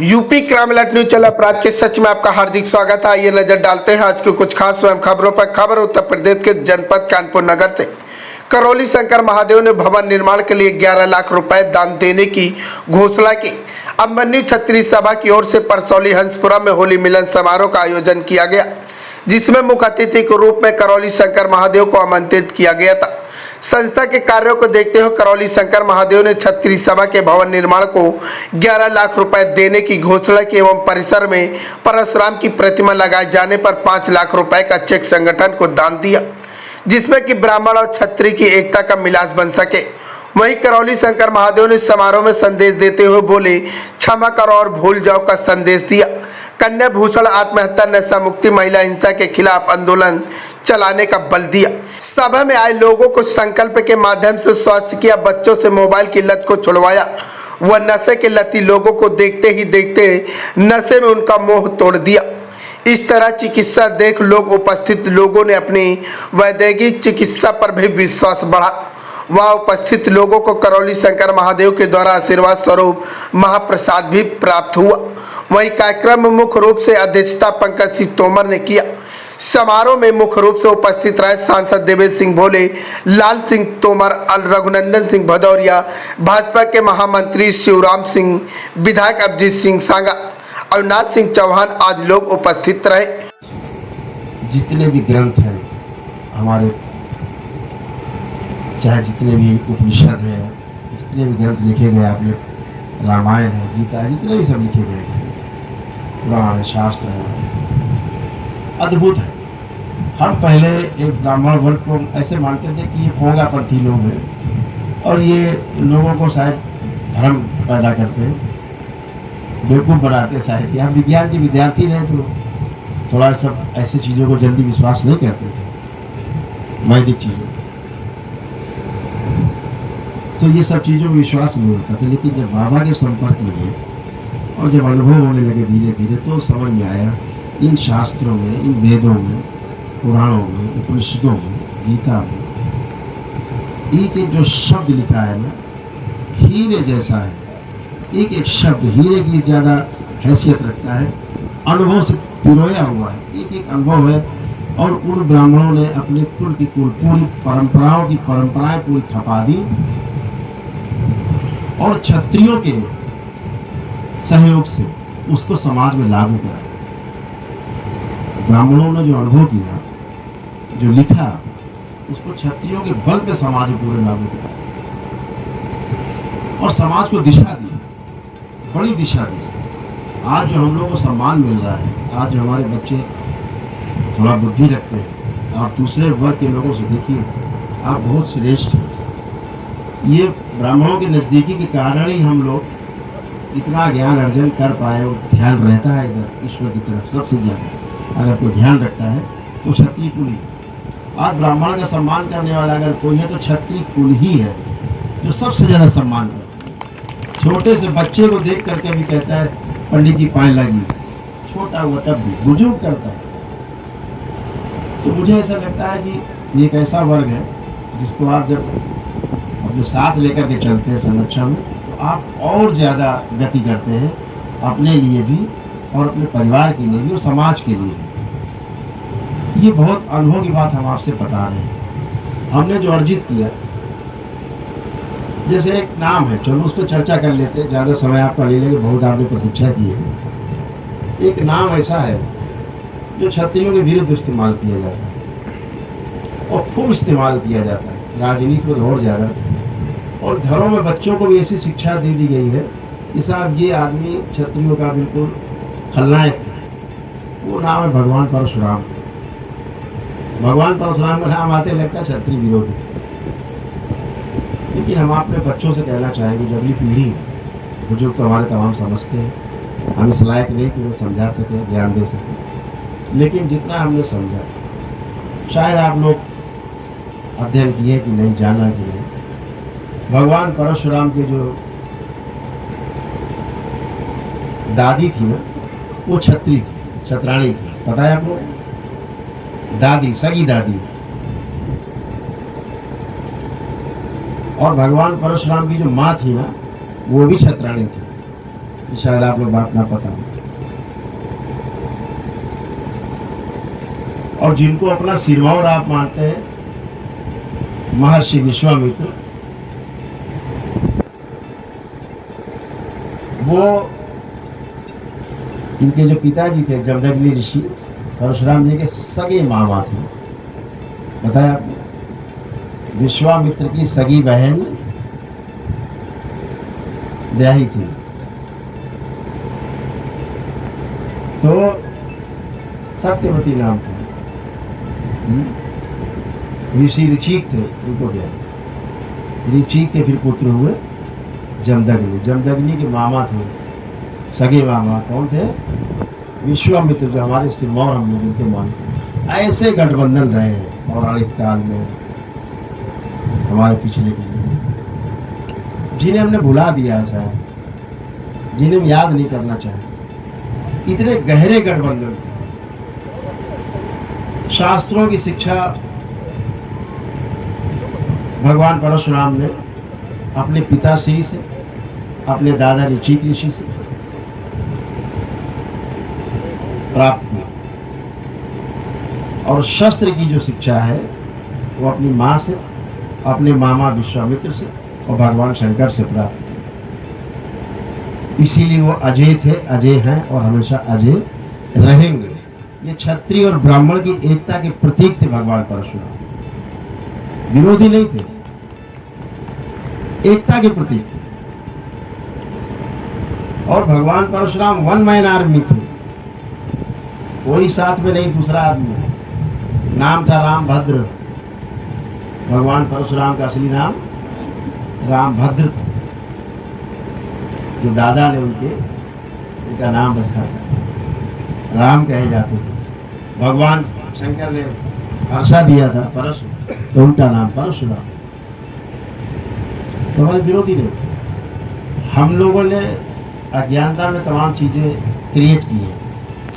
UP crime alert news channel अपराध के सच में आपका हार्दिक स्वागत है। आइए नजर डालते हैं आज के कुछ खास स्वयं खबरों पर। खबर उत्तर प्रदेश के जनपद कानपुर नगर से। करौली शंकर महादेव ने भवन निर्माण के लिए 11 लाख रुपए दान देने की घोषणा की। अभिमन्यु क्षत्रिय सभा की ओर से परसौली हंसपुरा में होली मिलन समारोह का आयोजन किया गया, जिसमें मुख्य अतिथि के रूप में करौली शंकर महादेव को आमंत्रित किया गया था। संस्था के कार्यों को देखते हुए करौली शंकर महादेव ने क्षत्रिय सभा के भवन निर्माण को 11 लाख रुपए देने की घोषणा की एवं परिसर में परशुराम की प्रतिमा लगाए जाने पर 5 लाख रुपए का चेक संगठन को दान दिया, जिसमें कि ब्राह्मण और क्षत्रिय की एकता का मिलास बन सके। वहीं करौली शंकर महादेव ने समारोह में संदेश देते हुए बोले, क्षमा करो और भूल जाओ का संदेश दिया। कन्या भूषण आत्महत्या, नशा मुक्ति, महिला हिंसा के खिलाफ आंदोलन चलाने का बल दिया। सभा में आए लोगों को संकल्प के माध्यम से स्वस्थ किया। बच्चों से मोबाइल की लत को छुड़वाया। वह नशे के लती लोगों को देखते ही देखते नशे में उनका मोह तोड़ दिया। इस तरह चिकित्सा देख लोग उपस्थित लोगों ने अपनी वैद्यकीय चिकित्सा पर भी विश्वास बढ़ा। वहाँ उपस्थित लोगों को करौली शंकर महादेव के द्वारा आशीर्वाद स्वरूप महाप्रसाद भी प्राप्त हुआ। वहीं कार्यक्रम में मुख्य रूप से अध्यक्षता पंकज सिंह तोमर ने किया। समारोह में मुख्य रूप से उपस्थित रहे सांसद देवेश सिंह भोले, लाल सिंह तोमर, रघुनंदन सिंह भदौरिया, भाजपा के महामंत्री शिवराम सिंह, विधायक अभिजीत सिंह सांगा, अविनाश सिंह चौहान आदि लोग उपस्थित रहे। जितने भी ग्रंथ हैं हमारे, चाहे जितने भी उपनिषद हैं, जितने भी ग्रंथ लिखे गए, आपने रामायण है, गीता है, जितने भी सब लिखे गए, पुराण है, शास्त्र है, अद्भुत है। हम पहले एक ब्राह्मण वर्ग को ऐसे मानते थे कि ये खोगापंथी लोग हैं और ये लोगों को शायद भ्रम पैदा करते हैं, बेवकूफ़ बनाते। शायद हम विज्ञान के विद्यार्थी रहे तो थोड़ा सब ऐसी चीज़ों को जल्दी विश्वास नहीं करते थे, वैदिक चीज़ों। तो ये सब चीज़ों में विश्वास नहीं होता था। लेकिन जब बाबा के संपर्क में गए और जब अनुभव होने लगे धीरे धीरे, तो समझ में आया इन शास्त्रों में, इन वेदों में, पुराणों में, उपनिषदों में, गीता में एक एक जो शब्द लिखा है ना, हीरे जैसा है। एक एक शब्द हीरे की ज़्यादा हैसियत रखता है, अनुभव से पिरोया हुआ है, एक एक अनुभव है। और उन ब्राह्मणों ने अपने कुल की कुल पूरी परंपराओं की परंपराएं पूरी खपा दी और क्षत्रियों के सहयोग से उसको समाज में लागू करा। ब्राह्मणों ने जो अनुभव किया, जो लिखा, उसको क्षत्रियों के बल पे समाज में पूरे लागू किया और समाज को दिशा दी, बड़ी दिशा दी। आज जो हम लोगों को सम्मान मिल रहा है, आज जो हमारे बच्चे थोड़ा बुद्धि रखते हैं, आप दूसरे वर्ग के लोगों से देखिए, आप बहुत श्रेष्ठ हैं। ये ब्राह्मणों के नज़दीकी के कारण ही हम लोग इतना ज्ञान अर्जन कर पाए और ध्यान रहता है इधर ईश्वर की तरफ सबसे ज़्यादा। अगर कोई ध्यान रखता है तो क्षत्रिय कुल ही। आज ब्राह्मण का सम्मान करने वाला अगर कोई है तो क्षत्रिय कुल ही है जो सबसे ज़्यादा सम्मान करता है। छोटे से बच्चे को देख करके भी कहता है पंडित जी पाए लगी, छोटा हुआ तब भी बुजुर्ग करता है। तो मुझे ऐसा लगता है कि ये एक ऐसा वर्ग है जिसको आप जब अपने साथ लेकर के चलते हैं संरक्षण में, तो आप और ज़्यादा गति करते हैं अपने लिए भी और अपने परिवार के लिए भी और समाज के लिए भी। ये बहुत अनुभव की बात हम आपसे बता रहे हैं। हमने जो अर्जित किया, जैसे एक नाम है, चलो उस पर चर्चा कर लेते हैं, ज़्यादा समय आपका ले लेंगे, बहुत आपने प्रतीक्षा की है। एक नाम ऐसा है जो क्षत्रियों के विरुद्ध इस्तेमाल किया जाता है और खूब इस्तेमाल किया जाता है, राजनीति में और ज़्यादा। और घरों में बच्चों को भी ऐसी शिक्षा दे दी गई है कि साहब ये आदमी क्षत्रियों का बिल्कुल खलनायक है। वो नाम है भगवान परशुराम। भगवान परशुराम का नाम आते लगता है क्षत्रिय विरोधी। लेकिन हम अपने बच्चों से कहना चाहेंगे, जो अगली पीढ़ी है, बुजुर्ग तो हमारे तमाम समझते हैं, हम इस लायक नहीं कि वो समझा सकें, ज्ञान दे सकें, लेकिन जितना हमने समझा, शायद आप लोग अध्ययन किए कि नहीं, जाना कि नहीं, भगवान परशुराम के जो दादी थी ना, वो छत्री थी, छत्राणी थी, पता है आपको? दादी, सगी दादी। और भगवान परशुराम की जो माँ थी ना, वो भी छत्राणी थी। ये शायद आप लोग बात ना पता हो। और जिनको अपना सिरमौर आप मानते हैं, महर्षि विश्वामित्र, वो इनके जो पिताजी थे जमदग्नि ऋषि, परशुराम जी के सगे मामा थे। बताया आपने, विश्वामित्र की सगी बहन ब्याही थी। तो सत्यवती नाम था। ऋषि ऋचिक थे, उनको क्या, ऋचिक के फिर पुत्र हुए जमदग्नि। जमदग्नि के मामा थे, सगे मामा कौन थे? विश्वामित्र, जो हमारे सिरमौर हम लोग उनके मानते। ऐसे गठबंधन रहे हैं पौराणिक काल में हमारे पिछले के लिए, जिन्हें हमने भुला दिया है शायद, जिन्हें हम याद नहीं करना चाहते। इतने गहरे गठबंधन। शास्त्रों की शिक्षा भगवान परशुराम ने अपने पिताश्री से, अपने दादा ऋचिक ऋषि से प्राप्त की, और शस्त्र की जो शिक्षा है वो अपनी माँ से, अपने मामा विश्वामित्र से और भगवान शंकर से प्राप्त की। इसीलिए वो अजय थे, अजय हैं और हमेशा अजय रहेंगे। ये क्षत्रिय और ब्राह्मण की एकता के प्रतीक थे भगवान परशुराम, विरोधी नहीं थे, एकता के प्रतीक थे। और भगवान परशुराम वन मैन आर्मी थे, कोई साथ में नहीं, दूसरा आदमी। नाम था रामभद्र। भगवान परशुराम का असली नाम रामभद्र था, जो दादा ने उनका नाम रखा था, राम कहे जाते थे। भगवान शंकर ने हर्षा दिया था परशु, तो उनका नाम परशुराम। तो हमारे विरोधी नहीं। हम लोगों ने अज्ञानता में तमाम चीजें क्रिएट की हैं।